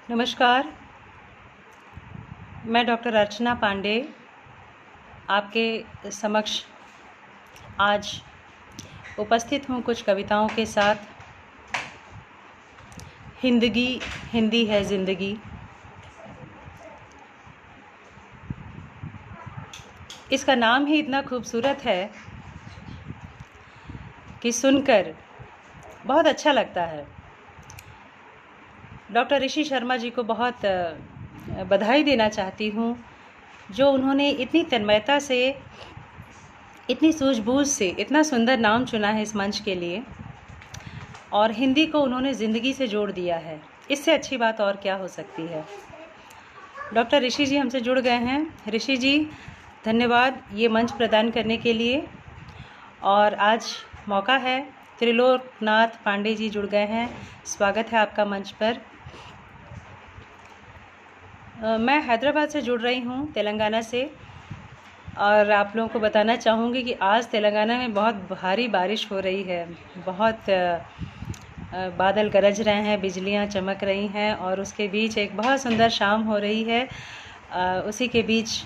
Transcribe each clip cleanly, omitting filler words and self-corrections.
नमस्कार। मैं डॉक्टर अर्चना पांडे आपके समक्ष आज उपस्थित हूँ कुछ कविताओं के साथ। हिंदगी हिंदी है ज़िंदगी। इसका नाम ही इतना खूबसूरत है कि सुनकर बहुत अच्छा लगता है। डॉक्टर ऋषि शर्मा जी को बहुत बधाई देना चाहती हूँ, जो उन्होंने इतनी तन्मयता से, इतनी सूझबूझ से इतना सुंदर नाम चुना है इस मंच के लिए, और हिंदी को उन्होंने ज़िंदगी से जोड़ दिया है। इससे अच्छी बात और क्या हो सकती है। डॉक्टर ऋषि जी हमसे जुड़ गए हैं। ऋषि जी, धन्यवाद ये मंच प्रदान करने के लिए। और आज मौका है, त्रिलोकनाथ पांडे जी जुड़ गए हैं। स्वागत है आपका मंच पर। मैं हैदराबाद से जुड़ रही हूँ, तेलंगाना से, और आप लोगों को बताना चाहूँगी कि आज तेलंगाना में बहुत भारी बारिश हो रही है। बहुत बादल गरज रहे हैं, बिजलियाँ चमक रही हैं, और उसके बीच एक बहुत सुंदर शाम हो रही है। उसी के बीच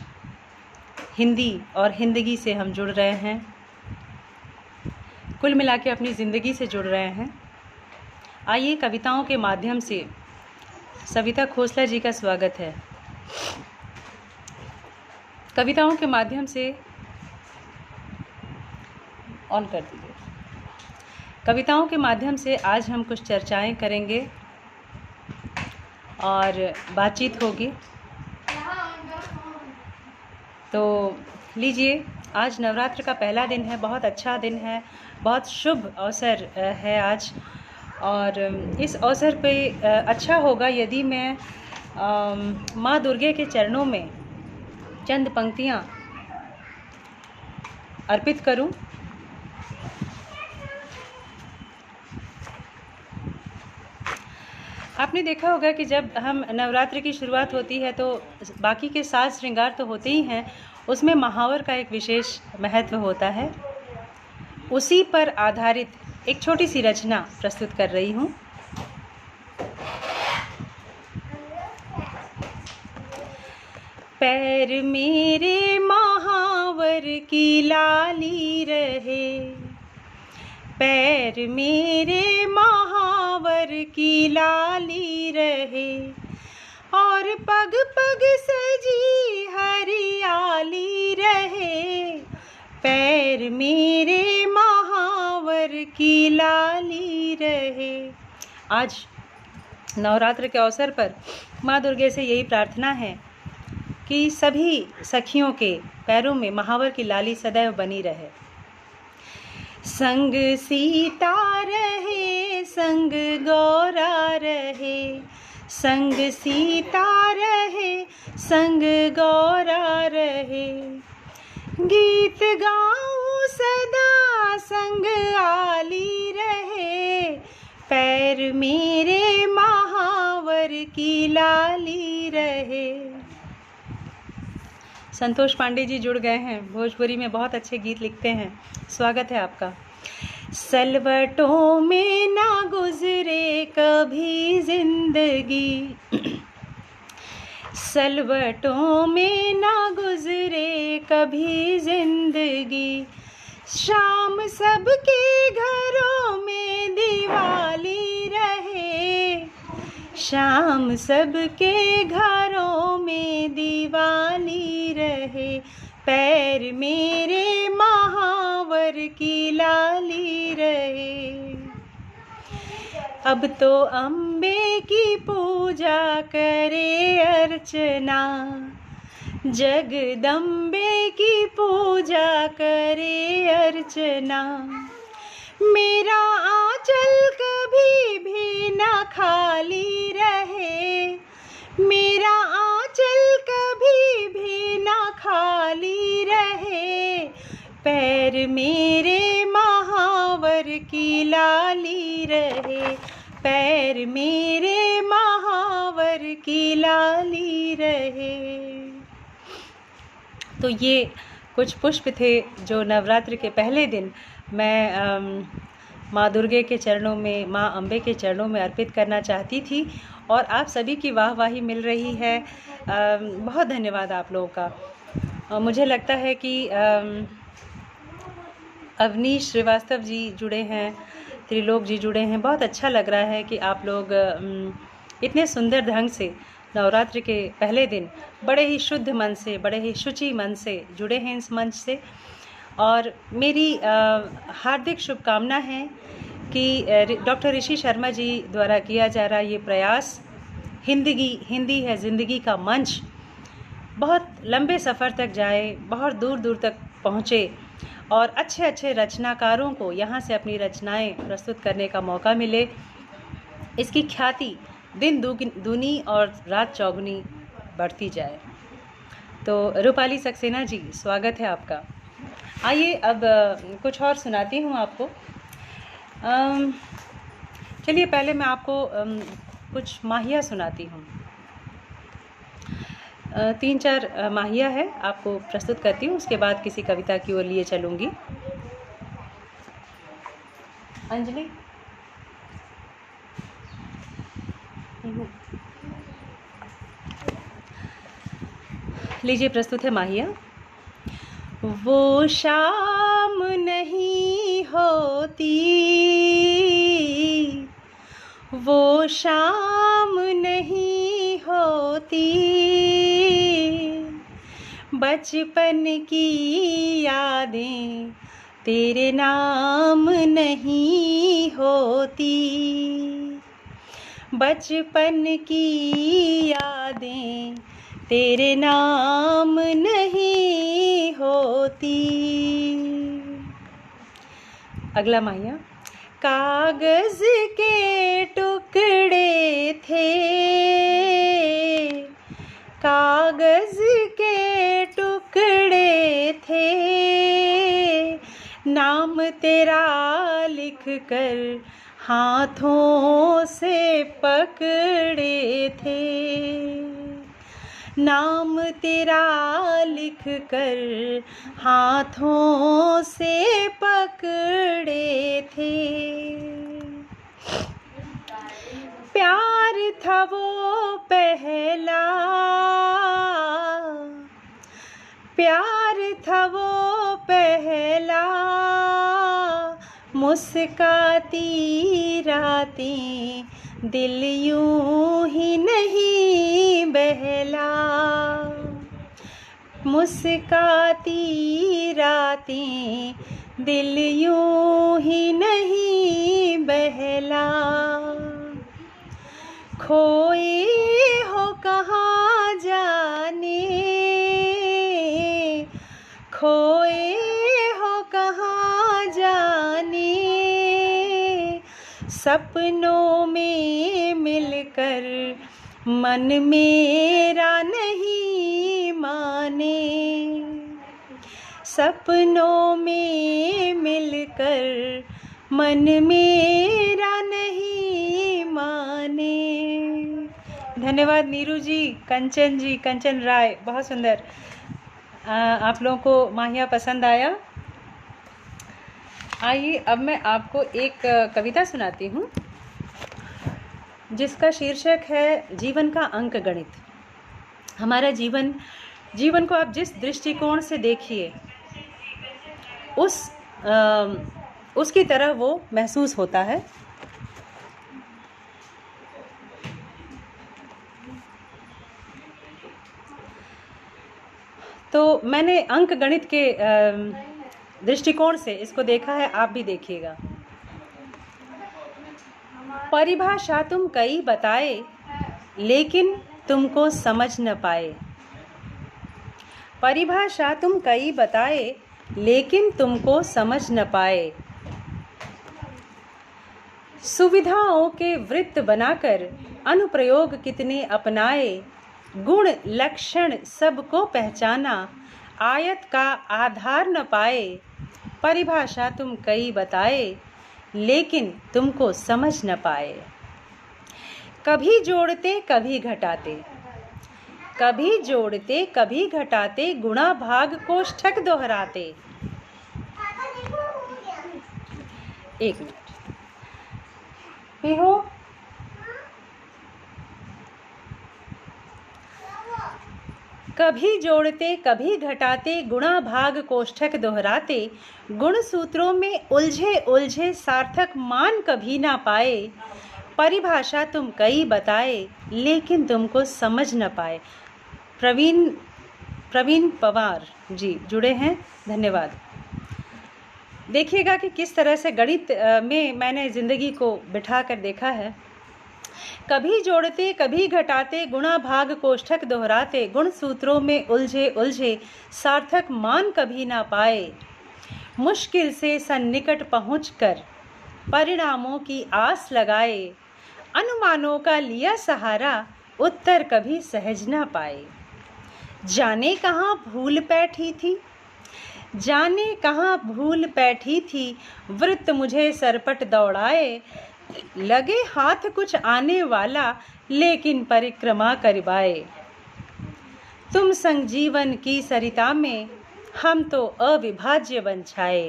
हिंदी और हिंदगी से हम जुड़ रहे हैं, कुल मिला के अपनी ज़िंदगी से जुड़ रहे हैं। आइए कविताओं के माध्यम से सविता खोसला जी का स्वागत है। कविताओं के माध्यम से ऑन कर दीजिए। कविताओं के माध्यम से आज हम कुछ चर्चाएं करेंगे और बातचीत होगी। तो लीजिए, आज नवरात्र का पहला दिन है, बहुत अच्छा दिन है, बहुत शुभ अवसर है आज। और इस अवसर पे अच्छा होगा यदि मैं माँ दुर्गे के चरणों में चंद पंक्तियाँ अर्पित करूं। आपने देखा होगा कि जब हम नवरात्र की शुरुआत होती है तो बाकी के साज श्रृंगार तो होते ही हैं, उसमें महावर का एक विशेष महत्व होता है। उसी पर आधारित एक छोटी सी रचना प्रस्तुत कर रही हूँ। पैर मेरे महावर की लाली रहे, पैर मेरे महावर की लाली रहे, और पग पग सजी हरियाली रहे, पैर मेरे महावर की लाली रहे। आज नवरात्र के अवसर पर माँ दुर्गे से यही प्रार्थना है कि सभी सखियों के पैरों में महावर की लाली सदैव बनी रहे। संग सीता रहे, संग गौरा रहे, संग सीता रहे, संग गौरा रहे, गीत गाऊं सदा संग आली रहे, पैर मेरे महावर की लाली रहे। संतोष पांडे जी जुड़ गए हैं, भोजपुरी में बहुत अच्छे गीत लिखते हैं। स्वागत है आपका। सलवटों में ना गुजरे कभी जिंदगी, सलवटों में ना गुजरे कभी जिंदगी, शाम सबके घरों में दिवाली रहे, शाम सबके घरों में दिवाली रहे, पैर मेरे महावर की लाली रहे। अब तो अम्बे की पूजा करे अर्चना, जगदम्बे की पूजा करे अर्चना, मेरा आंचल कभी भी ना खाली रहे, मेरा आंचल कभी भी ना खाली रहे, पैर मेरे महावर की लाली रहे, पैर मेरे महावर की लाली रहे। तो ये कुछ पुष्प थे जो नवरात्र के पहले दिन मैं माँ दुर्गे के चरणों में, माँ अम्बे के चरणों में अर्पित करना चाहती थी और आप सभी की वाहवाही मिल रही है। बहुत धन्यवाद आप लोगों का। मुझे लगता है कि अवनीश श्रीवास्तव जी जुड़े हैं, त्रिलोक जी जुड़े हैं। बहुत अच्छा लग रहा है कि आप लोग इतने सुंदर ढंग से नवरात्रि के पहले दिन बड़े ही शुद्ध मन से, बड़े ही शुचि मन से जुड़े हैं इस मंच से। और मेरी हार्दिक शुभकामना है कि डॉक्टर ऋषि शर्मा जी द्वारा किया जा रहा ये प्रयास, हिंदी है ज़िंदगी का मंच, बहुत लंबे सफ़र तक जाए, बहुत दूर दूर तक पहुँचे और अच्छे अच्छे रचनाकारों को यहाँ से अपनी रचनाएं प्रस्तुत करने का मौका मिले। इसकी ख्याति दिन दूनी और रात चौगुनी बढ़ती जाए। तो रूपाली सक्सेना जी, स्वागत है आपका। आइए अब कुछ और सुनाती हूँ आपको। चलिए पहले मैं आपको कुछ माहिया सुनाती हूँ। 3-4 माहिया है, आपको प्रस्तुत करती हूँ, उसके बाद किसी कविता की ओर लिए चलूँगी। अंजलि, लीजिए, प्रस्तुत है माहिया। वो शाम नहीं होती, वो शाम नहीं होती, बचपन की यादें तेरे नाम नहीं होती, बचपन की यादें तेरे नाम नहीं होती। अगला माहिया। कागज के टुकड़े थे, कागज के टुकड़े थे, नाम तेरा लिख कर हाथों से पकड़े थे, नाम तेरा लिख कर हाथों से पकड़े थे। प्यार था वो पहला, प्यार था वो पहला, मुस्काती रातें दिल यूं ही नहीं बहला, मुस्काती रातें दिल यूं ही नहीं बहला। खोए हो कहाँ जाने, खोए हो कहाँ जाने, सपनों में मिलकर मन मेरा नहीं माने, सपनों में मिलकर मन मेरा नहीं माने। धन्यवाद नीरू जी, कंचन राय, बहुत सुंदर। आप लोगों को माहिया पसंद आया। आइए अब मैं आपको एक कविता सुनाती हूँ जिसका शीर्षक है जीवन का अंक गणित। हमारा जीवन को आप जिस दृष्टिकोण से देखिए उसकी तरह वो महसूस होता है। तो मैंने अंक गणित के दृष्टिकोण से इसको देखा है, आप भी देखिएगा। परिभाषा तुम कई बताए लेकिन तुमको समझ न पाए, परिभाषा तुम कई बताए लेकिन तुमको समझ न पाए, सुविधाओं के वृत्त बनाकर अनुप्रयोग कितने अपनाए, गुण लक्षण सबको पहचाना आयत का आधार न पाए, परिभाषा तुम कई बताए लेकिन तुमको समझ न पाए। कभी जोड़ते कभी घटाते, कभी जोड़ते कभी घटाते, गुणा भाग कोष्ठक दोहराते। एक मिनट। पीहू, कभी जोड़ते कभी घटाते गुणा भाग कोष्ठक दोहराते, गुण सूत्रों में उलझे उलझे सार्थक मान कभी ना पाए। परिभाषा तुम कई बताए लेकिन तुमको समझ न पाए। प्रवीण पवार जी जुड़े हैं, धन्यवाद। देखिएगा कि किस तरह से गणित में मैंने ज़िंदगी को बिठा कर देखा है। कभी जोड़ते कभी घटाते गुणा भाग कोष्ठक दोहराते, गुण सूत्रों में उलझे उलझे सार्थक मान कभी ना पाए। मुश्किल से सन्निकट पहुंचकर परिणामों की आस लगाए, अनुमानों का लिया सहारा उत्तर कभी सहज ना पाए। जाने कहाँ भूल बैठी थी, जाने कहाँ भूल बैठी थी, वृत्त मुझे सरपट दौड़ाए। लगे हाथ कुछ आने वाला लेकिन परिक्रमा करवाए। तुम संग जीवन की सरिता में हम तो अविभाज्य बन छाए।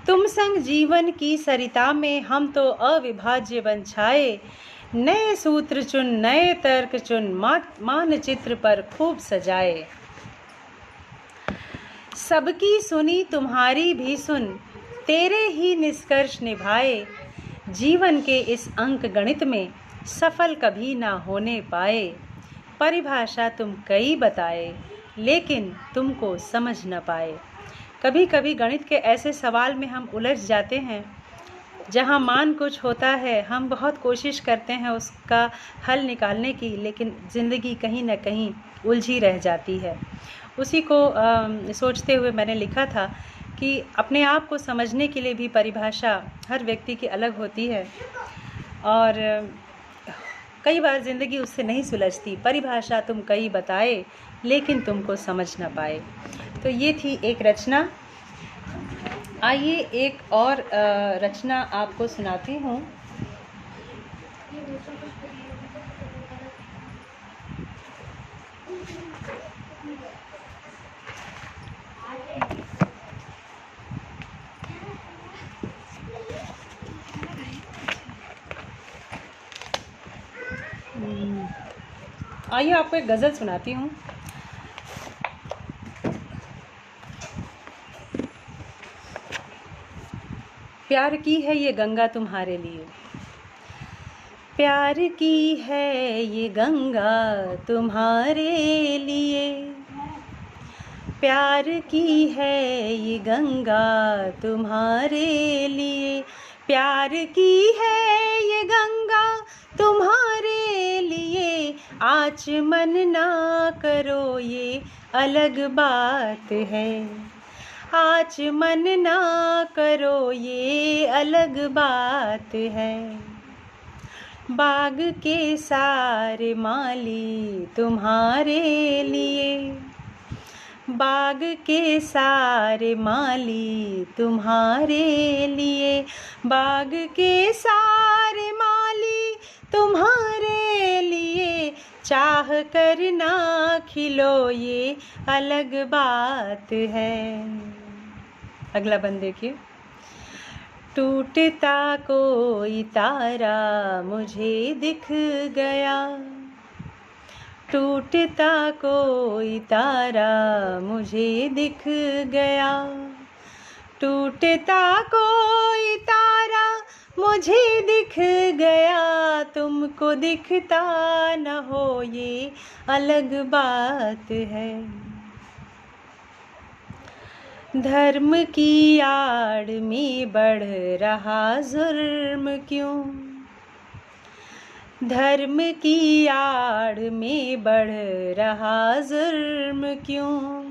तुम संग जीवन की सरिता में हम तो अविभाज्य बन छाए। नए सूत्र चुन नए तर्क चुन मानचित्र पर खूब सजाए। सबकी सुनी तुम्हारी भी सुन, तेरे ही निष्कर्ष निभाए। जीवन के इस अंक गणित में सफल कभी ना होने पाए। परिभाषा तुम कई बताए लेकिन तुमको समझ न पाए। कभी कभी गणित के ऐसे सवाल में हम उलझ जाते हैं जहां मान कुछ होता है, हम बहुत कोशिश करते हैं उसका हल निकालने की, लेकिन ज़िंदगी कहीं ना कहीं उलझी रह जाती है। उसी को सोचते हुए मैंने लिखा था कि अपने आप को समझने के लिए भी परिभाषा हर व्यक्ति की अलग होती है और कई बार ज़िंदगी उससे नहीं सुलझती। परिभाषा तुम कई बताए लेकिन तुमको समझ न पाए। तो ये थी एक रचना। आइए एक और रचना आपको सुनाती हूँ। आइए आपको एक गज़ल सुनाती हूँ। प्यार की है ये गंगा तुम्हारे लिए, प्यार की है ये गंगा तुम्हारे लिए, प्यार की है ये गंगा तुम्हारे लिए, प्यार की है ये गंगा तुम्हारे लिए। आचमन ना करो ये अलग बात है, आचमन ना करो ये अलग बात है। बाग के सारे माली तुम्हारे लिए, बाग के सारे माली तुम्हारे लिए, बाग के सारे माली तुम्हारे लिए। चाह कर ना खिलो ये अलग बात है। अगला बंद देखिए। टूटता कोई तारा मुझे दिख गया, टूटता कोई तारा मुझे दिख गया, टूटता कोई तारा मुझे दिख गया। तुमको दिखता न हो ये अलग बात है। धर्म की आड़ में बढ़ रहा जुर्म क्यों, धर्म की आड़ में बढ़ रहा जुर्म क्यों,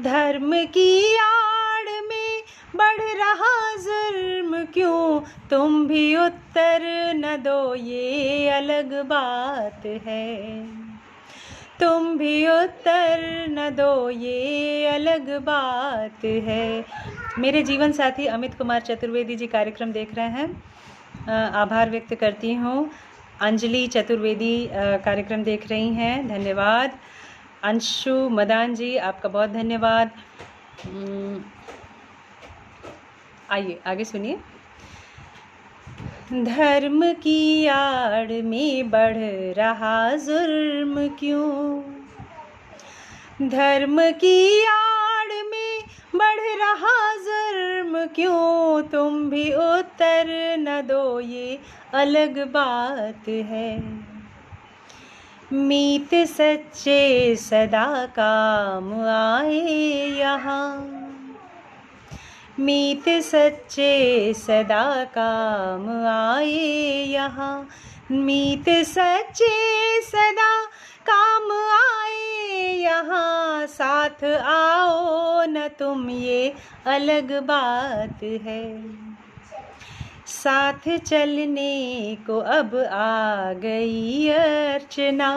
धर्म की आड़ में बढ़ रहा जुर्म क्यों। तुम भी उत्तर न दो ये अलग बात है, तुम भी उत्तर न दो ये अलग बात है। मेरे जीवन साथी अमित कुमार चतुर्वेदी जी कार्यक्रम देख रहे हैं, आभार व्यक्त करती हूँ। अंजलि चतुर्वेदी कार्यक्रम देख रही हैं, धन्यवाद। अंशु मदान जी आपका बहुत धन्यवाद। आइए आगे सुनिए। धर्म की आड़ में बढ़ रहा जुर्म क्यों, धर्म की आड़ में बढ़ रहा जुर्म क्यों, तुम भी उत्तर न दो ये अलग बात है। मीत सच्चे सदा काम आए यहाँ, मीत सच्चे सदा काम आए यहाँ, मीत सच्चे सदा काम आए यहाँ, साथ आओ न तुम ये अलग बात है। साथ चलने को अब आ गई अर्चना,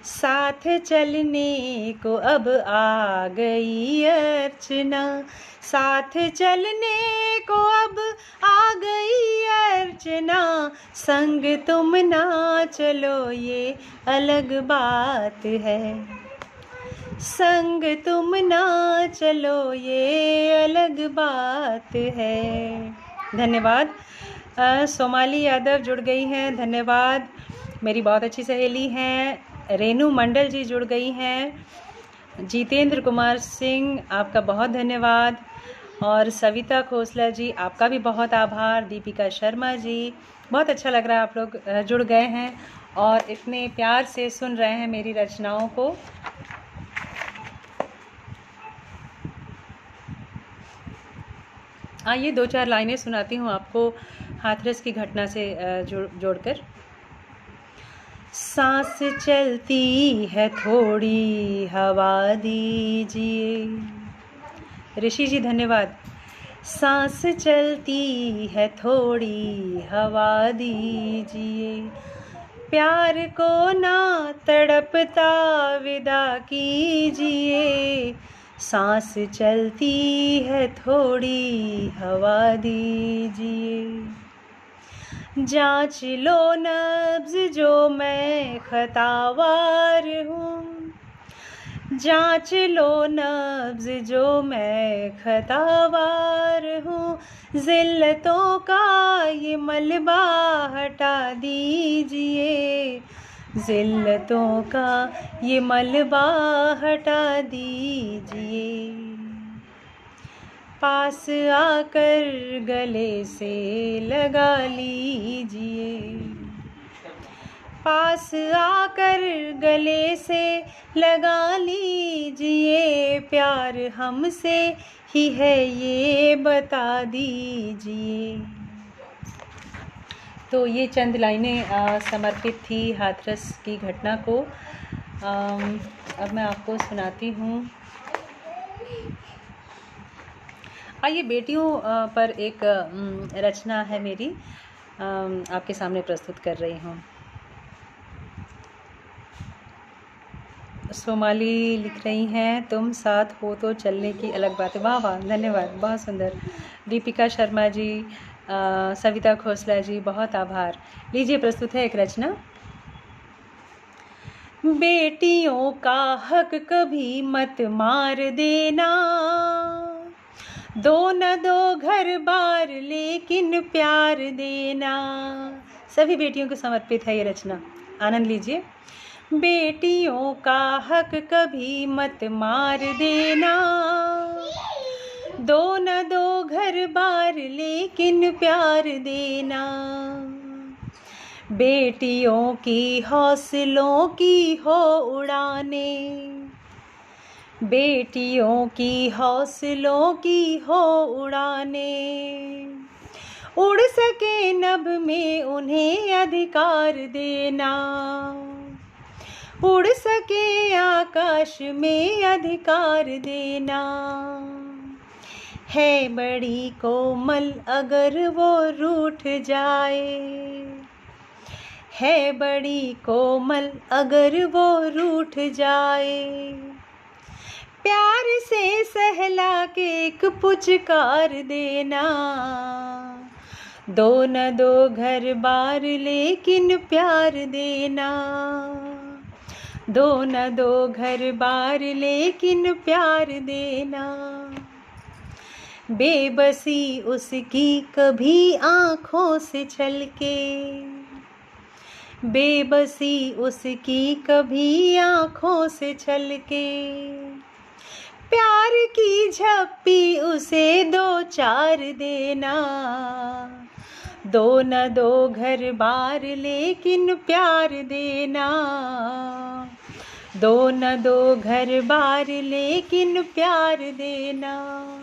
साथ चलने को अब आ गई अर्चना, साथ चलने को अब आ गई अर्चना, संग तुम ना चलो ये अलग बात है, संग तुम ना चलो ये अलग बात है। धन्यवाद। सोमाली यादव जुड़ गई हैं, धन्यवाद। मेरी बहुत अच्छी सहेली हैं रेनू मंडल जी जुड़ गई हैं। जितेंद्र कुमार सिंह, आपका बहुत धन्यवाद। और सविता खोसला जी, आपका भी बहुत आभार। दीपिका शर्मा जी, बहुत अच्छा लग रहा है आप लोग जुड़ गए हैं और इतने प्यार से सुन रहे हैं मेरी रचनाओं को। आइए 2-4 लाइनें सुनाती हूँ आपको हाथरस की घटना से जोड़कर। सांस चलती है थोड़ी हवा दीजिए, ऋषि जी धन्यवाद। सांस चलती है थोड़ी हवा दीजिए, प्यार को ना तड़पता विदा कीजिए, सांस चलती है थोड़ी हवा दीजिए। जांच लो नब्ज़ जो मैं खतावार हूँ, जांच लो नब्ज़ जो मैं खतावार हूँ, ज़िल्लतों का ये मलबा हटा दीजिए, ज़िल्लतों का ये मलबा हटा दीजिए। पास आकर गले से लगा लीजिए, पास आकर गले से लगा लीजिए, प्यार हमसे ही है ये बता दीजिए। तो ये चंद लाइनें समर्पित थी हाथरस की घटना को। अब मैं आपको सुनाती हूँ। आइए बेटियों पर एक रचना है मेरी, आपके सामने प्रस्तुत कर रही हूँ। सोमाली लिख रही हैं, तुम साथ हो तो चलने की अलग बात है। वाह वाह, धन्यवाद, बहुत सुंदर। दीपिका शर्मा जी, सविता खोसला जी, बहुत आभार। लीजिए प्रस्तुत है एक रचना। बेटियों का हक कभी मत मार देना, दो न दो घर बार लेकिन प्यार देना। सभी बेटियों को समर्पित है ये रचना, आनंद लीजिए। बेटियों का हक कभी मत मार देना, दो न दो घर बार लेकिन प्यार देना। बेटियों की हौसलों की हो उड़ाने, बेटियों की हौसलों की हो उड़ाने, उड़ सके नभ में उन्हें अधिकार देना, उड़ सके आकाश में अधिकार देना। है बड़ी कोमल अगर वो रूठ जाए, है बड़ी कोमल अगर वो रूठ जाए, प्यार से सहला के एक पुचकार देना। दो न दो घर बार लेकिन प्यार देना, दो न दो घर बार लेकिन प्यार देना। बेबसी उसकी कभी आँखों से छलके, बेबसी उसकी कभी आँखों से छलके। प्यार की झप्पी उसे दो चार देना, दो न दो घर बार लेकिन प्यार देना, दो न दो घर बार लेकिन प्यार देना।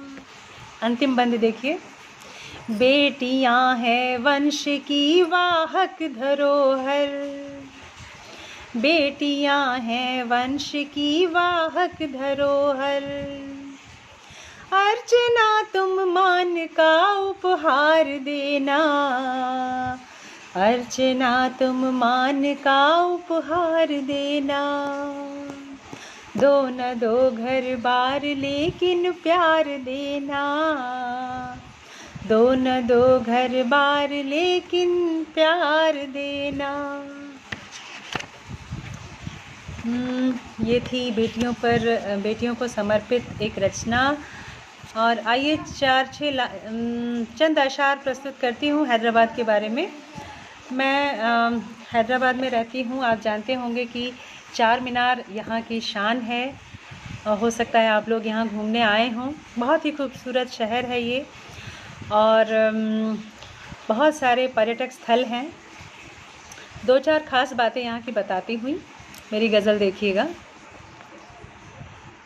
अंतिम बंद देखिए। बेटियां हैं वंश की वाहक धरोहर, बेटियां हैं वंश की वाहक धरोहर। अर्चना तुम मान का उपहार देना, अर्चना तुम मान का उपहार देना, दो न दो घर बार लेकिन प्यार देना, दो न दो घर बार लेकिन प्यार देना। ये थी बेटियों को समर्पित एक रचना। और आइए चंद अशार प्रस्तुत करती हूँ हैदराबाद के बारे में। मैं हैदराबाद में रहती हूँ। आप जानते होंगे कि चार मीनार यहाँ की शान है। हो सकता है आप लोग यहाँ घूमने आए हों। बहुत ही खूबसूरत शहर है ये, और बहुत सारे पर्यटक स्थल हैं। दो चार ख़ास बातें यहाँ की बताती हुई मेरी गज़ल देखिएगा।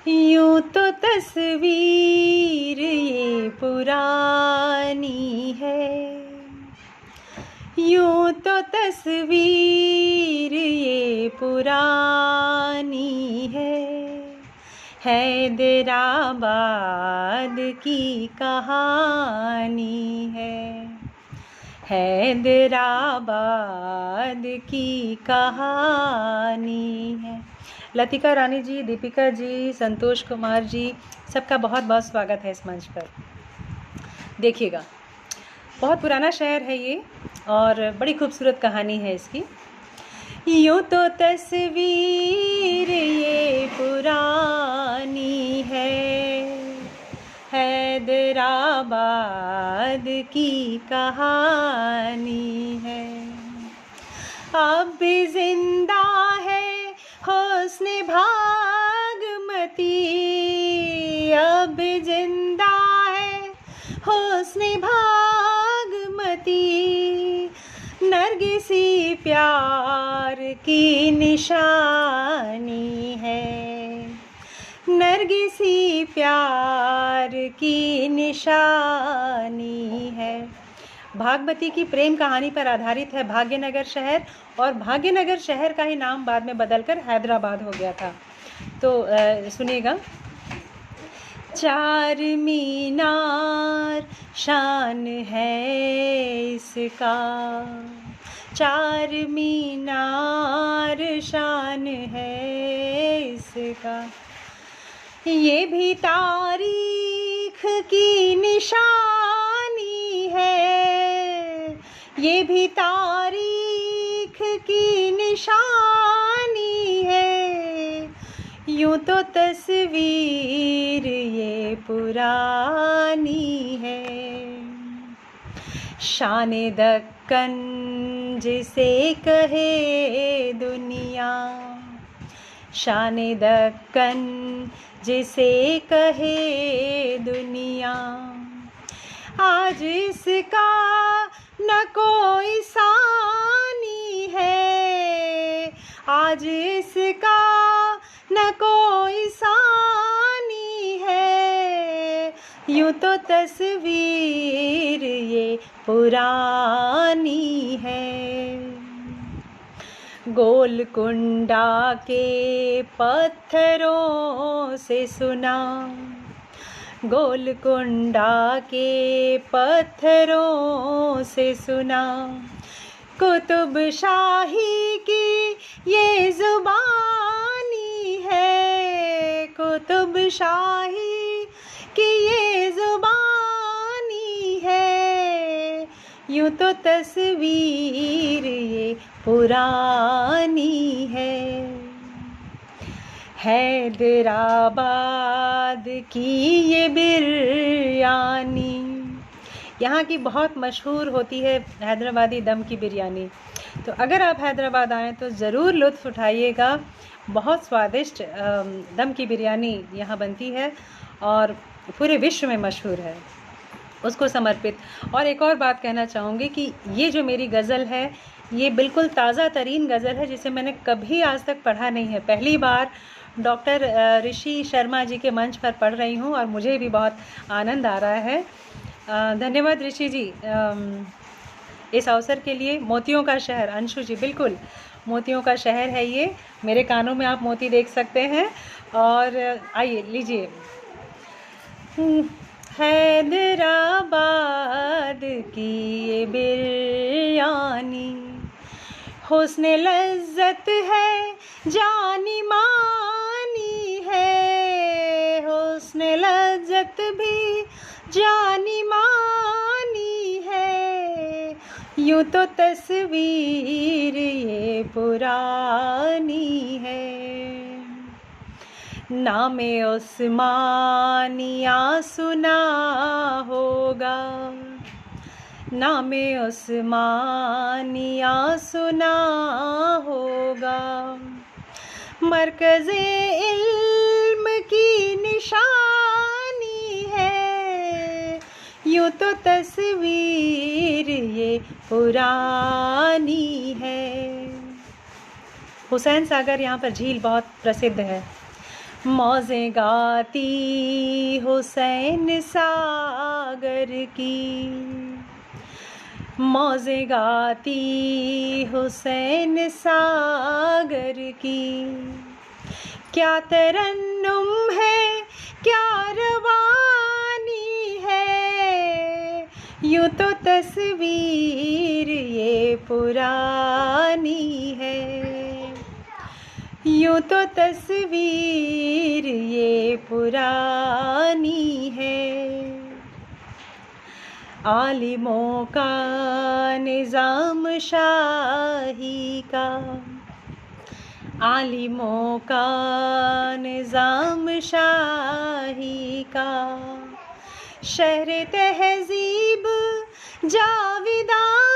यूँ तो तस्वीर ये पुरानी है, यूँ तो तस्वीर ये पुरानी है, हैदराबाद की कहानी है, हैदराबाद की कहानी है। लतिका रानी जी, दीपिका जी, संतोष कुमार जी, सबका बहुत बहुत स्वागत है इस मंच पर। देखिएगा, बहुत पुराना शहर है ये और बड़ी खूबसूरत कहानी है इसकी। यूँ तो तस्वीर ये पुरानी है, हैदराबाद की कहानी है। अब भी जिंदा है हुस्न भागमती, अब भी जिंदा है हुस्न भागमती, नरगिसी प्यार की निशानी है, नरगिसी प्यार की निशानी है। भागमती की प्रेम कहानी पर आधारित है भाग्यनगर शहर, और भाग्यनगर शहर का ही नाम बाद में बदलकर हैदराबाद हो गया था। तो सुनिएगा। चार मीनार शान है इसका, चार मीनार शान है इसका, ये भी तारीख की निशानी है, ये भी तारीख की निशानी है। यूँ तो तस्वीर ये पुरानी है। शान-ए दक्कन जिसे कहे दुनिया, शान-ए दक्कन जिसे कहे दुनिया, आज इसका न कोई सानी है, आज इसका न कोई सानी है। यूँ तो तस्वीर ये पुरानी है। गोलकुंडा के पत्थरों से सुना, गोलकुंडा के पत्थरों से सुना, कुतुब शाही की ये जुबानी है, कुतुब शाही की ये जुबानी है। यूँ तो तस्वीर ये पुरानी है। हैदराबाद की ये बिरयानी, यहाँ की बहुत मशहूर होती है हैदराबादी दम की बिरयानी। तो अगर आप हैदराबाद आएँ तो ज़रूर लुत्फ़ उठाइएगा। बहुत स्वादिष्ट दम की बिरयानी यहाँ बनती है और पूरे विश्व में मशहूर है, उसको समर्पित। और एक और बात कहना चाहूँगी कि ये जो मेरी गज़ल है, ये बिल्कुल ताज़ा तरीन गज़ल है जिसे मैंने कभी आज तक पढ़ा नहीं है। पहली बार डॉक्टर ऋषि शर्मा जी के मंच पर पढ़ रही हूँ और मुझे भी बहुत आनंद आ रहा है। धन्यवाद ऋषि जी इस अवसर के लिए। मोतियों का शहर, अंशु जी, बिल्कुल मोतियों का शहर है ये। मेरे कानों में आप मोती देख सकते हैं। और आइए लीजिए। हैदराबाद की ये बिरयानी, हुस्न लज्जत है जानी मानी है, हुस्न लज्जत भी जानी मानी है, यूँ तो तस्वीर ये पुरानी है। नामे उस्मानिया सुना होगा, नामे उस्मानिया सुना होगा, मरकज़े इल्म की निशानी है, यूँ तो तस्वीर ये पुरानी है। हुसैन सागर यहाँ पर झील बहुत प्रसिद्ध है। मौज़ें गाती हुसैन सागर की, मौज़ें गाती हुसैन सागर की, क्या तरन्नुम है क्या रवानी है, यूँ तो तस्वीर ये पुरानी है, यूँ तो तस्वीर ये पुरानी है। आलिमों का निज़ाम शाही का, आलिमों का निज़ाम शाही का, शहर तहज़ीब जाविदानी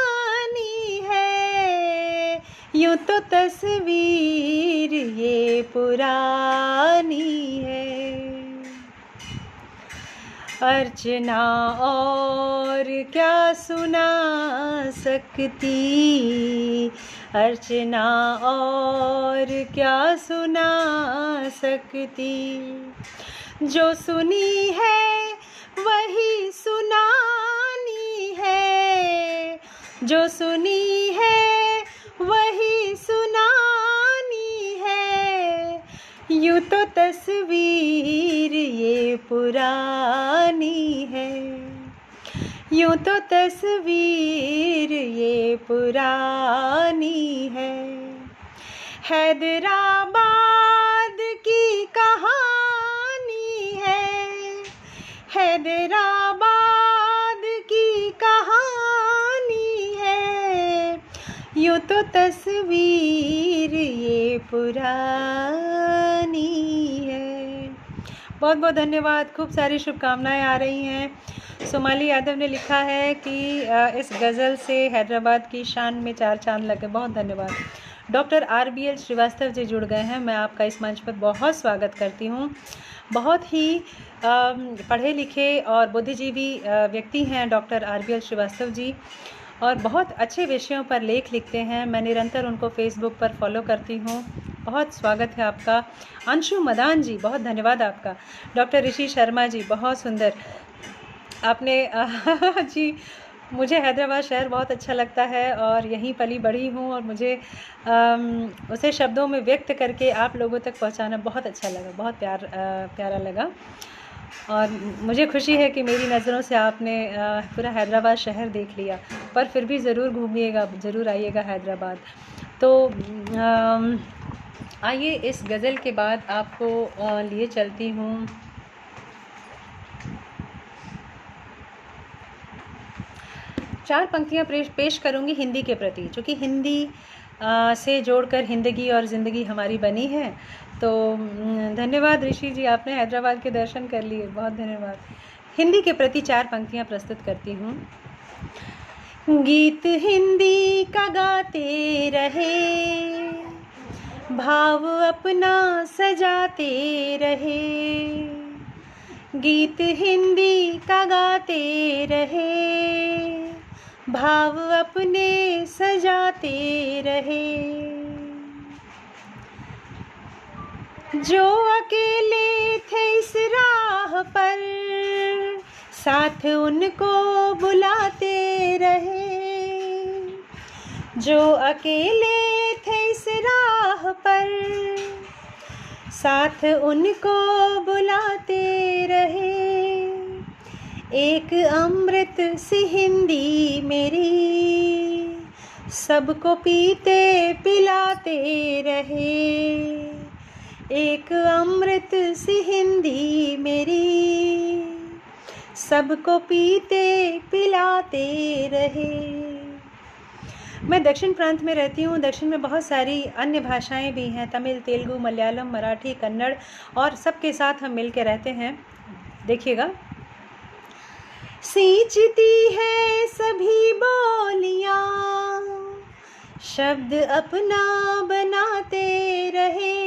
है, यूँ तो तस्वीर ये पुरानी है। अर्चना और क्या सुना सकती, अर्चना और क्या सुना सकती, जो सुनी है वही सुनानी है, जो सुनी है वही सुनानी है, यूँ तो तस्वीर ये पुरानी है, यूँ तो तस्वीर ये पुरानी है। हैदराबाद की कहानी है, हैदराबाद की कहानी है, यूँ तो तस्वीर ये पुरानी है। बहुत बहुत धन्यवाद। खूब सारी शुभकामनाएं आ रही हैं। सोमाली यादव ने लिखा है कि इस गज़ल से हैदराबाद की शान में चार चांद लगे। बहुत धन्यवाद। डॉक्टर RBL श्रीवास्तव जी जुड़ गए हैं। मैं आपका इस मंच पर बहुत स्वागत करती हूँ। बहुत ही पढ़े लिखे और बुद्धिजीवी व्यक्ति हैं डॉक्टर RBL श्रीवास्तव जी, और बहुत अच्छे विषयों पर लेख लिखते हैं। मैं निरंतर उनको फेसबुक पर फॉलो करती हूँ। बहुत स्वागत है आपका। अंशु मदान जी, बहुत धन्यवाद आपका। डॉक्टर ऋषि शर्मा जी, बहुत सुंदर आपने जी, मुझे हैदराबाद शहर बहुत अच्छा लगता है और यहीं पली बड़ी हूँ, और मुझे उसे शब्दों में व्यक्त करके आप लोगों तक पहुँचाना बहुत अच्छा लगा, बहुत प्यारा लगा। और मुझे खुशी है कि मेरी नज़रों से आपने पूरा हैदराबाद शहर देख लिया, पर फिर भी ज़रूर घूमिएगा, ज़रूर आइएगा हैदराबाद। तो आइए इस गज़ल के बाद आपको लिए चलती हूँ। चार पंक्तियाँ पेश करूँगी हिंदी के प्रति, चूँकि हिंदी से जोड़कर हिंदगी और ज़िंदगी हमारी बनी है, तो धन्यवाद ऋषि जी, आपने हैदराबाद के दर्शन कर लिए, बहुत धन्यवाद। हिंदी के प्रति 4 पंक्तियाँ प्रस्तुत करती हूँ। गीत हिंदी का गाते रहे, भाव अपना सजाते रहे। गीत हिंदी का गाते रहे, भाव अपने सजाते रहे। जो अकेले थे इस राह पर, साथ उनको बुलाते रहे। जो अकेले थे इस राह पर, साथ उनको बुलाते रहे। एक अमृत सी हिंदी मेरी, सबको पीते पिलाते रहे। एक अमृत सी हिंदी मेरी, सबको पीते पिलाते रहे। मैं दक्षिण प्रांत में रहती हूँ। दक्षिण में बहुत सारी अन्य भाषाएं भी हैं, तमिल, तेलुगु, मलयालम, मराठी, कन्नड़, और सबके साथ हम मिल के रहते हैं। देखिएगा। सींचती है सभी बोलियाँ, शब्द अपना बनाते रहे।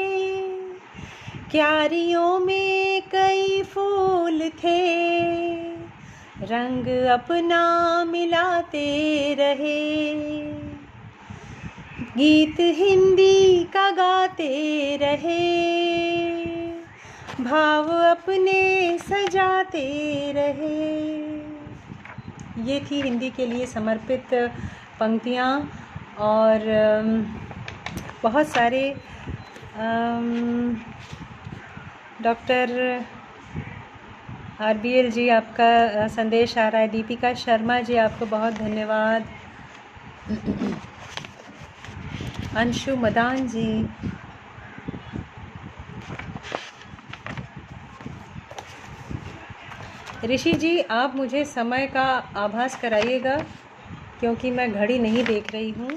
क्यारियों में कई फूल थे, रंग अपना मिलाते रहे। गीत हिंदी का गाते रहे, भाव अपने सजाते रहे। ये थी हिंदी के लिए समर्पित पंक्तियाँ, और बहुत सारे डॉक्टर RBL जी, आपका संदेश आ रहा है। दीपिका शर्मा जी, आपको बहुत धन्यवाद। अंशु मदान जी, ऋषि जी, आप मुझे समय का आभास कराइएगा, क्योंकि मैं घड़ी नहीं देख रही हूँ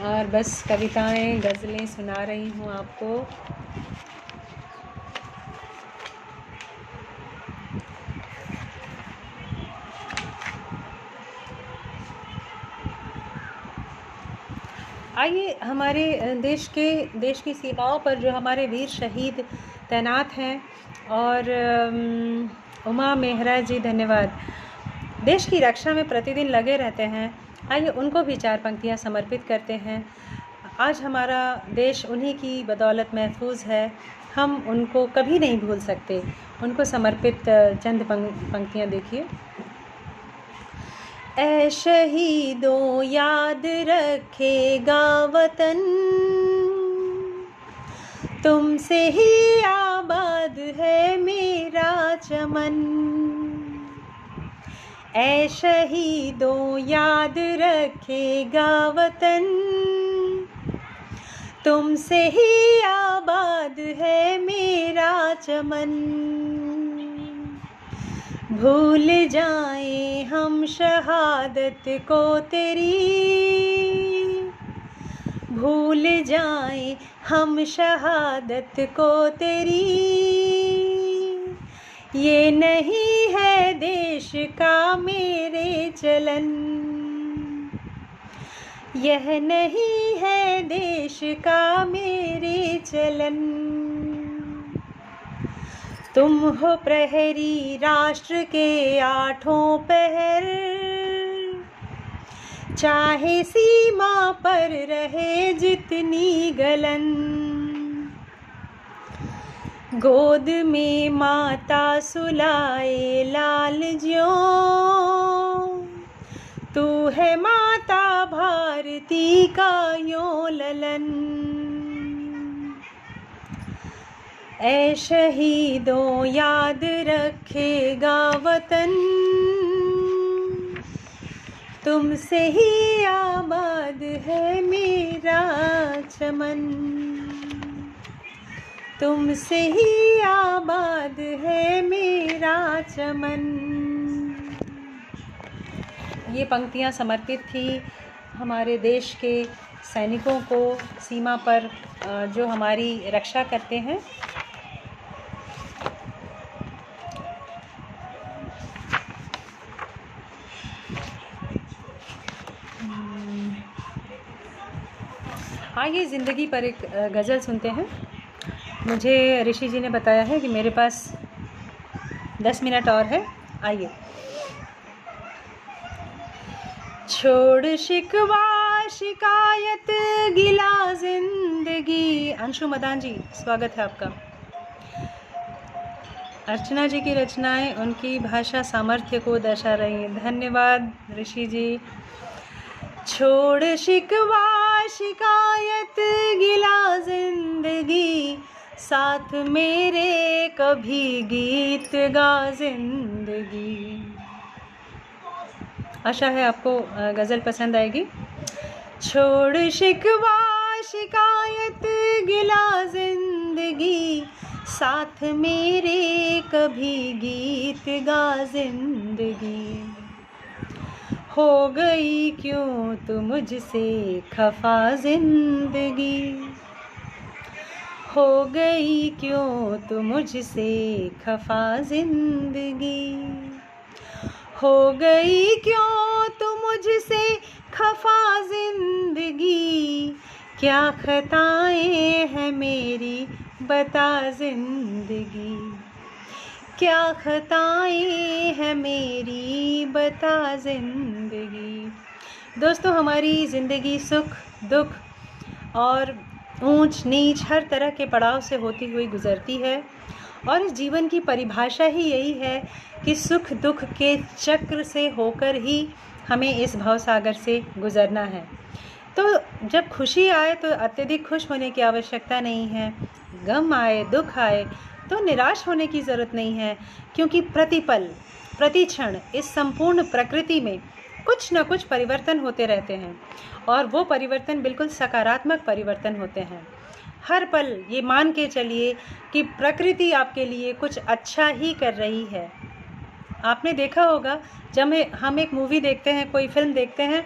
और बस कविताएं, गज़लें सुना रही हूँ आपको। आइए, हमारे देश की सीमाओं पर जो हमारे वीर शहीद तैनात हैं, और उमा मेहरा जी, धन्यवाद, देश की रक्षा में प्रतिदिन लगे रहते हैं। आइए उनको भी 4 पंक्तियाँ समर्पित करते हैं। आज हमारा देश उन्हीं की बदौलत महफूज है, हम उनको कभी नहीं भूल सकते। उनको समर्पित चंद पंक्तियाँ देखिए। ऐ शहीदों याद रखेगा वतन, तुमसे ही आबाद है मेरा चमन। ऐ शहीदों याद रखेगा वतन, तुमसे ही आबाद है मेरा चमन। भूल जाएं हम शहादत को तेरी, भूल जाएं हम शहादत को तेरी। ये नहीं है देश का मेरे चलन, यह नहीं है देश का मेरे चलन। तुम हो प्रहरी राष्ट्र के 8 पहर, चाहे सीमा पर रहे जितनी गलन। गोद में माता सुलाए लाल ज्यों, तू है माता भारती का यों ललन। ऐ शहीदों याद रखेगा वतन, तुमसे ही आबाद है मेरा चमन। तुमसे ही आबाद है मेरा चमन। ये पंक्तियाँ समर्पित थी हमारे देश के सैनिकों को सीमा पर जो हमारी रक्षा करते हैं। आइए ज़िंदगी पर एक गज़ल सुनते हैं। मुझे ऋषि जी ने बताया है कि मेरे पास 10 मिनट और है। आइए। छोड़ शिकवा शिकायत गिला जिंदगी। अंशु मदान जी, स्वागत है आपका। अर्चना जी की रचनाएं उनकी भाषा सामर्थ्य को दर्शा रही हैं। धन्यवाद ऋषि जी। छोड़ शिकवा शिकायत गिला जिंदगी, साथ मेरे कभी गीत गा जिंदगी। आशा है आपको गज़ल पसंद आएगी। छोड़ शिकवा शिकायत गिला जिंदगी, साथ मेरे कभी गीत गा जिंदगी। हो गई क्यों तू मुझसे खफा जिंदगी, हो गई क्यों तू मुझसे खफा जिंदगी, हो गई क्यों तू मुझसे खफा जिंदगी। क्या खताएं हैं मेरी बता जिंदगी, क्या खताएं हैं मेरी बता जिंदगी। दोस्तों, हमारी ज़िंदगी सुख दुख और ऊंच नीच हर तरह के पड़ाव से होती हुई गुजरती है, और इस जीवन की परिभाषा ही यही है कि सुख दुख के चक्र से होकर ही हमें इस भवसागर से गुजरना है। तो जब खुशी आए तो अत्यधिक खुश होने की आवश्यकता नहीं है, गम आए दुख आए तो निराश होने की ज़रूरत नहीं है, क्योंकि प्रतिपल प्रति क्षण इस संपूर्ण प्रकृति में कुछ न कुछ परिवर्तन होते रहते हैं, और वो परिवर्तन बिल्कुल सकारात्मक परिवर्तन होते हैं। हर पल ये मान के चलिए कि प्रकृति आपके लिए कुछ अच्छा ही कर रही है। आपने देखा होगा, जब हम एक मूवी देखते हैं, कोई फिल्म देखते हैं,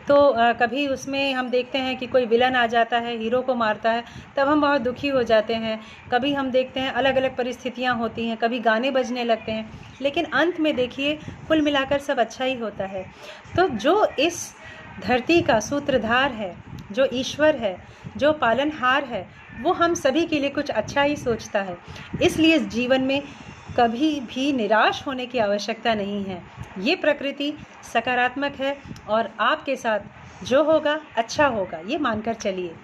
तो कभी उसमें हम देखते हैं कि कोई विलन आ जाता है, हीरो को मारता है, तब हम बहुत दुखी हो जाते हैं। कभी हम देखते हैं अलग अलग परिस्थितियां होती हैं, कभी गाने बजने लगते हैं, लेकिन अंत में देखिए कुल मिलाकर सब अच्छा ही होता है। तो जो इस धरती का सूत्रधार है, जो ईश्वर है, जो पालनहार है, वो हम सभी के लिए कुछ अच्छा ही सोचता है। इसलिए जीवन में कभी भी निराश होने की आवश्यकता नहीं है। ये प्रकृति सकारात्मक है, और आपके साथ जो होगा अच्छा होगा, ये मानकर चलिए।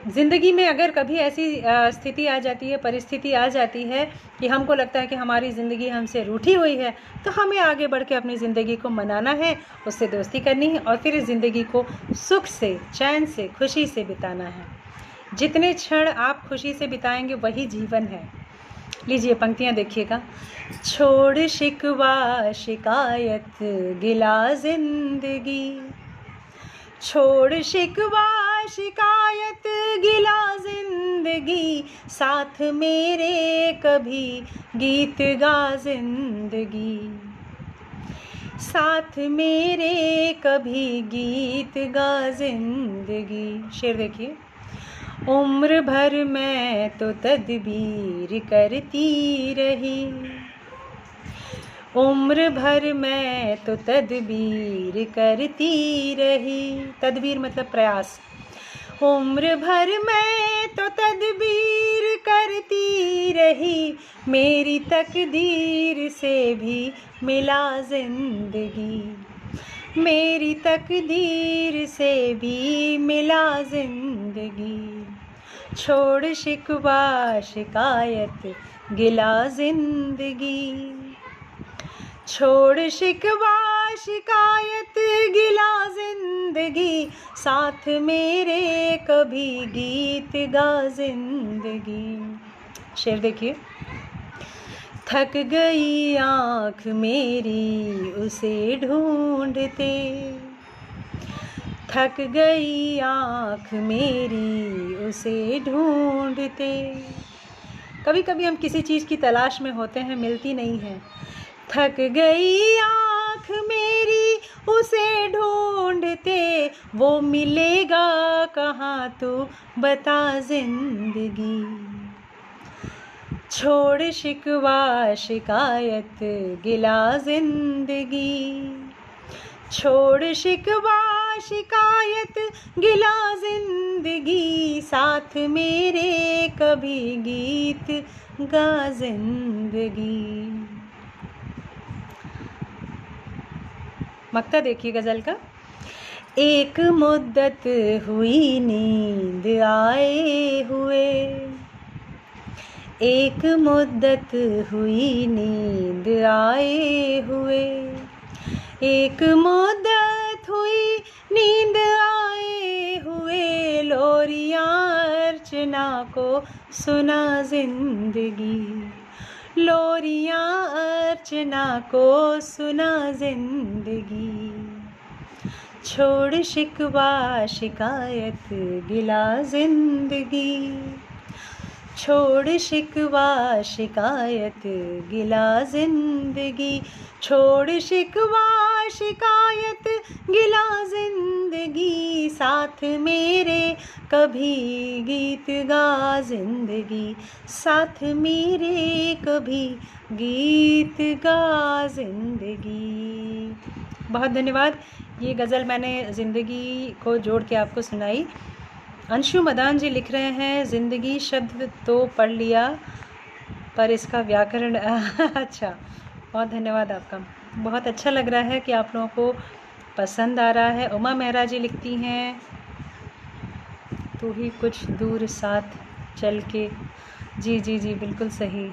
ज़िंदगी में अगर कभी ऐसी स्थिति आ जाती है, परिस्थिति आ जाती है कि हमको लगता है कि हमारी ज़िंदगी हमसे रूठी हुई है, तो हमें आगे बढ़ के अपनी ज़िंदगी को मनाना है, उससे दोस्ती करनी है, और फिर इस ज़िंदगी को सुख से, चैन से, खुशी से बिताना है। जितने क्षण आप खुशी से बिताएंगे वही जीवन है। लीजिए पंक्तियाँ देखिएगा। छोड़ शिकवा शिकायत गिला जिंदगी, छोड़ शिकवा शिकायत गिला जिंदगी, साथ मेरे कभी गीत गा जिंदगी, साथ मेरे कभी गीत गा जिंदगी। शेर देखिए। उम्र भर मैं तो तदबीर करती रही, उम्र भर मैं तो तदबीर करती रही। तदबीर मतलब प्रयास। उम्र भर मैं तो तदबीर करती रही, मेरी तकदीर से भी मिला जिंदगी, मेरी तकदीर से भी मिला जिंदगी। छोड़ शिकवा शिकायत गिला जिंदगी, छोड़ शिकवा शिकायत गिला जिंदगी, साथ मेरे कभी गीत गा जिंदगी। शेर देखिए। थक गई आँख मेरी उसे ढूंढते, थक गई आँख मेरी उसे ढूंढते। कभी कभी हम किसी चीज़ की तलाश में होते हैं, मिलती नहीं है। थक गई आँख मेरी उसे ढूंढते, करते वो मिलेगा कहाँ, तू बता जिंदगी। छोड़ शिकवा शिकायत गिला जिंदगी, छोड़ शिकवा शिकायत गिला जिंदगी, साथ मेरे कभी गीत गा जिंदगी। मक्ता देखिए गज़ल का। एक मुद्दत हुई नींद आए हुए, एक मुद्दत हुई नींद आए हुए, एक मुद्दत हुई नींद आए हुए, लोरियां अर्चना को सुना जिंदगी, लोरियां अर्चना को सुना जिंदगी। छोड़ शिकवा शिकायत गिला जिंदगी, छोड़ शिकवा शिकायत गिला जिंदगी, छोड़ शिकवा शिकायत गिला जिंदगी, साथ मेरे कभी गीत गा जिंदगी, साथ मेरे कभी गीत गा जिंदगी। बहुत धन्यवाद। ये गज़ल मैंने ज़िंदगी को जोड़ के आपको सुनाई। अंशु मदान जी लिख रहे हैं, ज़िंदगी शब्द तो पढ़ लिया पर इसका व्याकरण अच्छा, बहुत धन्यवाद आपका। बहुत अच्छा लग रहा है कि आप लोगों को पसंद आ रहा है। उमा मेहरा जी लिखती हैं, तू ही कुछ दूर साथ चल के, जी जी जी बिल्कुल सही,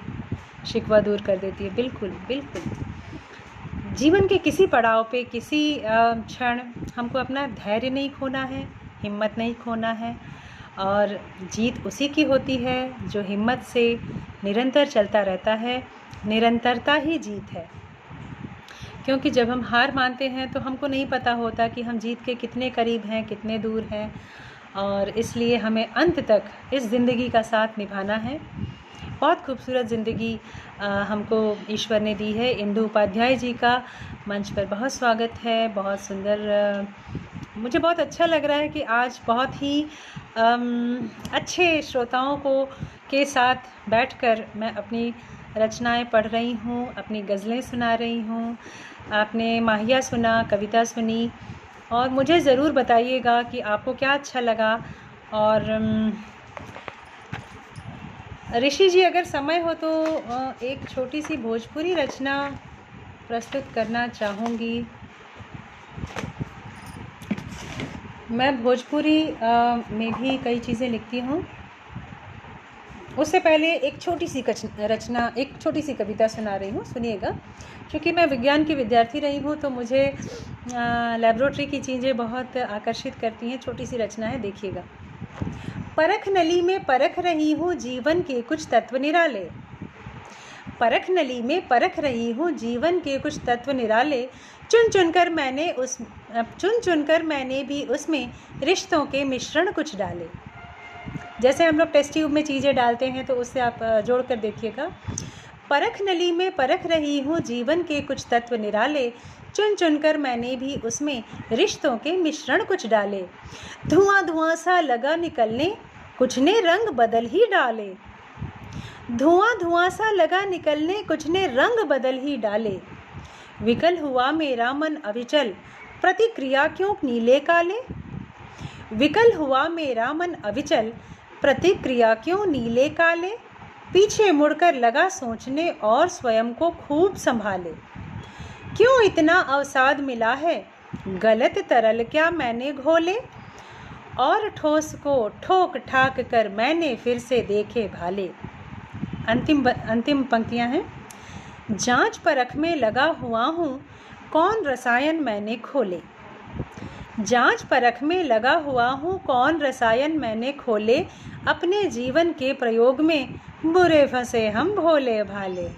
शिकवा दूर कर देती है। बिल्कुल बिल्कुल। जीवन के किसी पड़ाव पे, किसी क्षण हमको अपना धैर्य नहीं खोना है, हिम्मत नहीं खोना है, और जीत उसी की होती है जो हिम्मत से निरंतर चलता रहता है। निरंतरता ही जीत है, क्योंकि जब हम हार मानते हैं तो हमको नहीं पता होता कि हम जीत के कितने करीब हैं, कितने दूर हैं, और इसलिए हमें अंत तक इस ज़िंदगी का साथ निभाना है। बहुत खूबसूरत ज़िंदगी हमको ईश्वर ने दी है। इंदु उपाध्याय जी का मंच पर बहुत स्वागत है। बहुत सुंदर, मुझे बहुत अच्छा लग रहा है कि आज बहुत ही अच्छे श्रोताओं के साथ बैठकर मैं अपनी रचनाएं पढ़ रही हूँ, अपनी गज़लें सुना रही हूँ। आपने माहिया सुना, कविता सुनी, और मुझे ज़रूर बताइएगा कि आपको क्या अच्छा लगा। और ऋषि जी, अगर समय हो तो एक छोटी सी भोजपुरी रचना प्रस्तुत करना चाहूँगी। मैं भोजपुरी में भी कई चीज़ें लिखती हूँ। उससे पहले एक छोटी सी रचना, एक छोटी सी कविता सुना रही हूँ, सुनिएगा। क्योंकि मैं विज्ञान की विद्यार्थी रही हूँ तो मुझे लैबोरेटरी की चीज़ें बहुत आकर्षित करती हैं। छोटी सी रचना है, देखिएगा। परख नली में परख रही हूँ जीवन के कुछ तत्व निराले, परख नली में परख रही हूँ जीवन के कुछ तत्व निराले, चुन चुनकर मैंने भी उसमें रिश्तों के मिश्रण कुछ डाले। जैसे हम लोग टेस्ट ट्यूब में चीज़ें डालते हैं तो उससे आप जोड़ कर देखिएगा। परख नली में परख रही हूँ जीवन के कुछ तत्व निराले, चुन चुनकर मैंने भी उसमें रिश्तों के मिश्रण कुछ डाले। धुआं धुआं सा लगा निकलने, कुछ ने रंग बदल ही डाले। धुआं धुआं सा लगा निकलने, कुछ ने रंग बदल ही डाले। विकल हुआ मेरा मन अविचल, प्रतिक्रिया क्यों नीले काले। विकल हुआ मेरा मन अविचल, प्रतिक्रिया क्यों नीले काले। पीछे मुड़कर लगा सोचने और स्वयं को खूब संभाले। क्यों इतना अवसाद मिला है, गलत तरल क्या मैंने घोले। और ठोस को ठोक ठाक कर मैंने फिर से देखे भाले। अंतिम पंक्तियां हैं। जांच परख में लगा हुआ हूँ, कौन रसायन मैंने खोले। जांच परख में लगा हुआ हूँ, कौन रसायन मैंने खोले। अपने जीवन के प्रयोग में बुरे फंसे हम भोले भाले।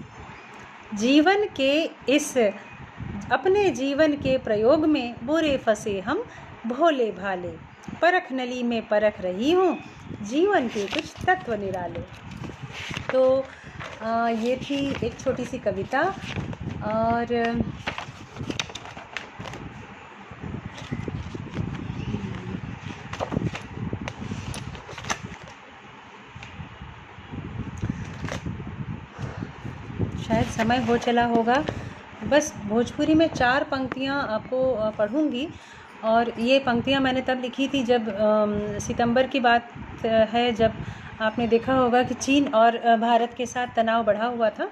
अपने जीवन के प्रयोग में बुरे फंसे हम भोले भाले। परख नली में परख रही हूँ जीवन के कुछ तत्व निराले। तो ये थी एक छोटी सी कविता। और शायद समय हो चला होगा। बस भोजपुरी में 4 पंक्तियाँ आपको पढ़ूँगी और ये पंक्तियाँ मैंने तब लिखी थी जब सितंबर की बात है, जब आपने देखा होगा कि चीन और भारत के साथ तनाव बढ़ा हुआ था।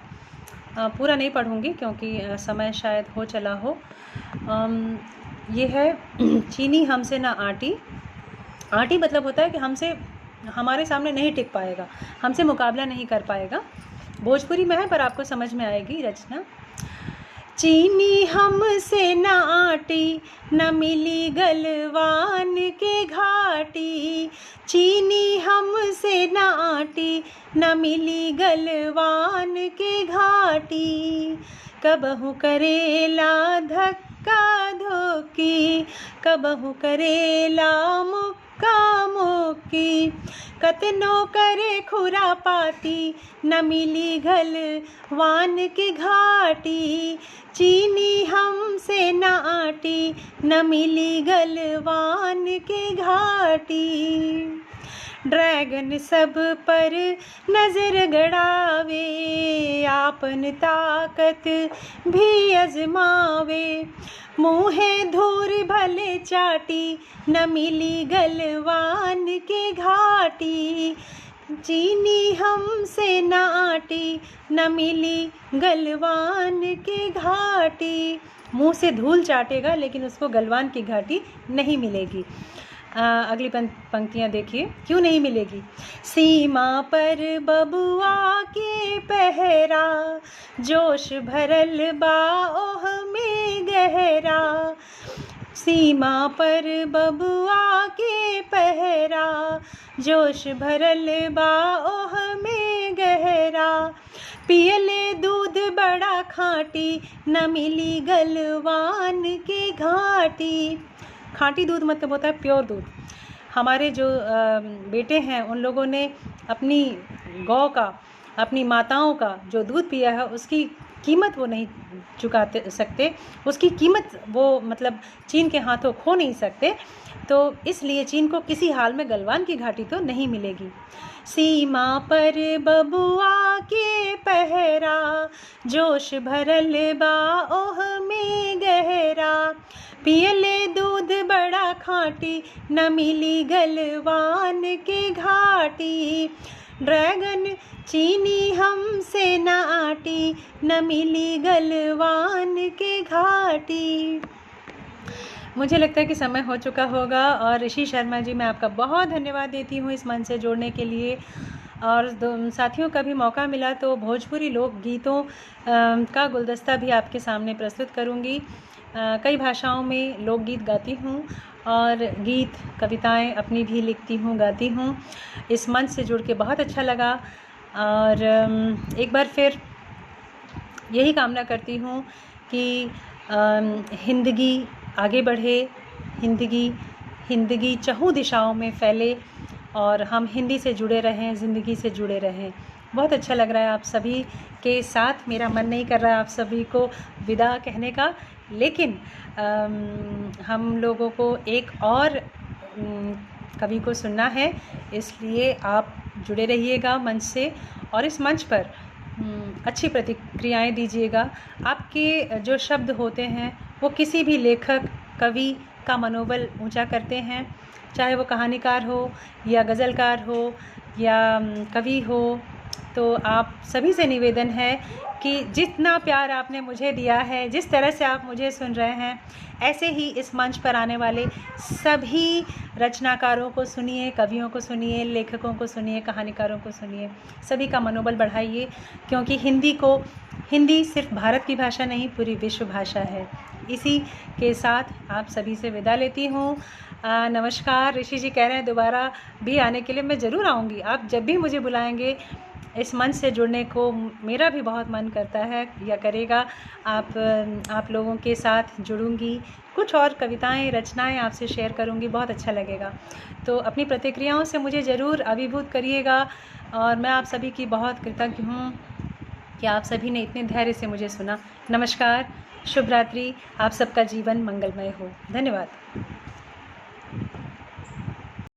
पूरा नहीं पढ़ूँगी क्योंकि समय शायद हो चला हो। ये है चीनी हमसे ना आटी। आटी मतलब होता है कि हमसे, हमारे सामने नहीं टिक पाएगा, हमसे मुकाबला नहीं कर पाएगा। भोजपुरी में है पर आपको समझ में आएगी रचना। चीनी हमसे न आटी, न मिली गलवान के घाटी। चीनी हमसे न आटी, न मिली गलवान के घाटी। कबहू करेला धक्का धोकी, कबहू करेला मुक्का मुक्की। कतनो करे खुरापाती, न मिली गलवान के घाटी। चीनी हमसे न आटी, न मिली गलवान के घाटी। ड्रैगन सब पर नजर गड़ावे, आपन ताकत भी अजमावे। मुँहे धूर भले चाटी, न मिली गलवान के घाटी। चीनी हमसे न आटी, न मिली गलवान के घाटी। मुंह से धूल चाटेगा लेकिन उसको गलवान की घाटी नहीं मिलेगी। अगली पंक्तियाँ देखिए, क्यों नहीं मिलेगी। सीमा पर बबुआ के पहरा, जोश भरल बा ओह में गहरा। सीमा पर बबुआ के पहरा, जोश भरल बा ओह में गहरा। पियले दूध बड़ा खाटी, न मिली गलवान के घाटी। खाटी दूध मतलब होता है प्योर दूध। हमारे जो बेटे हैं उन लोगों ने अपनी गौ का, अपनी माताओं का जो दूध पिया है उसकी कीमत वो नहीं चुका सकते, उसकी कीमत वो मतलब चीन के हाथों खो नहीं सकते। तो इसलिए चीन को किसी हाल में गलवान की घाटी तो नहीं मिलेगी। सीमा पर बबुआ के पहरा, जोश भरल बा ओह में गहरा। पियले दूध बड़ा खाटी, न मिली गलवान के घाटी। ड्रैगन चीनी हमसे न आटी, न मिली गलवान के घाटी। मुझे लगता है कि समय हो चुका होगा और ऋषि शर्मा जी, मैं आपका बहुत धन्यवाद देती हूँ इस मंच से जोड़ने के लिए। और साथियों, कभी मौका मिला तो भोजपुरी लोकगीतों का गुलदस्ता भी आपके सामने प्रस्तुत करूँगी। कई भाषाओं में लोकगीत गाती हूँ और गीत कविताएं अपनी भी लिखती हूँ, गाती हूँ। इस मंच से जुड़ के बहुत अच्छा लगा और एक बार फिर यही कामना करती हूँ कि हिंदगी आगे बढ़े, हिंदगी चहुँ दिशाओं में फैले और हम हिंदी से जुड़े रहें, ज़िंदगी से जुड़े रहें। बहुत अच्छा लग रहा है आप सभी के साथ। मेरा मन नहीं कर रहा है आप सभी को विदा कहने का, लेकिन हम लोगों को एक और कवि को सुनना है, इसलिए आप जुड़े रहिएगा मंच से और इस मंच पर अच्छी प्रतिक्रियाएं दीजिएगा। आपके जो शब्द होते हैं वो किसी भी लेखक, कवि का मनोबल ऊंचा करते हैं, चाहे वो कहानीकार हो या गज़लकार हो या कवि हो। तो आप सभी से निवेदन है कि जितना प्यार आपने मुझे दिया है, जिस तरह से आप मुझे सुन रहे हैं, ऐसे ही इस मंच पर आने वाले सभी रचनाकारों को सुनिए, कवियों को सुनिए, लेखकों को सुनिए, कहानीकारों को सुनिए। सभी का मनोबल बढ़ाइए, क्योंकि हिंदी सिर्फ भारत की भाषा नहीं, पूरी विश्व भाषा है। इसी के साथ आप सभी से विदा लेती हूँ। नमस्कार। ऋषि जी कह रहे हैं दोबारा भी आने के लिए। मैं ज़रूर आऊँगी, आप जब भी मुझे बुलाएंगे इस मंच से जुड़ने को मेरा भी बहुत मन करता है या करेगा। आप लोगों के साथ जुड़ूंगी, कुछ और कविताएं, रचनाएं आपसे शेयर करूंगी, बहुत अच्छा लगेगा। तो अपनी प्रतिक्रियाओं से मुझे ज़रूर अभिभूत करिएगा और मैं आप सभी की बहुत कृतज्ञ हूँ कि आप सभी ने इतने धैर्य से मुझे सुना। नमस्कार, शुभ रात्रि, आप सबका जीवन मंगलमय हो। धन्यवाद।